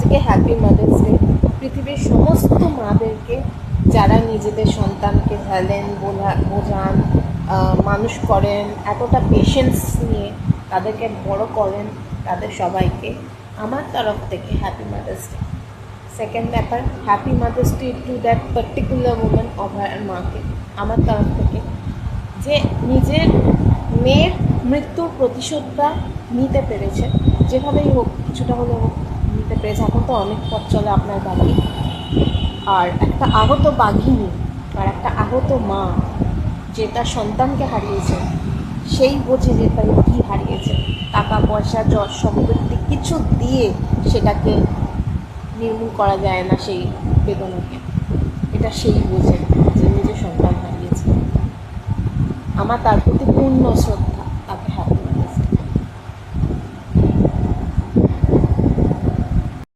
আজকে happy mother's day. পৃথিবীর সমস্ত মাদেরকে যারা নিজেদের সন্তানকে ফেলেন, বোঝান, মানুষ করেন, এতটা পেশেন্স নিয়ে তাদেরকে বড় করেন, তাদের সবাইকে আমার তরফ থেকে হ্যাপি মাদার্স ডে। সেকেন্ড ব্যাপার, happy mother's day to that particular women of her মাকে আমার তরফ থেকে, যে নিজের মেয়ের মৃত্যুর প্রতিশোধটা নিতে পেরেছে, যেভাবেই হোক কিছুটা হলেও হোক নিতে পেরেছে। এখন তো অনেক পথ চলে আপনার বাকি। আর একটা আহত বাঘিনী আর একটা আহত মা যে তার সন্তানকে হারিয়েছে, সেই বোঝে যে তার কী হারিয়েছে। টাকা পয়সা যশ সম্পত্তি কিছু দিয়ে সেটাকে নির্মূল করা যায় না সেই বেদনাকে। এটা সেই বোঝে যে নিজের সন্তান হারিয়েছে। আমার তার প্রতি পূর্ণ শ্রদ্ধা।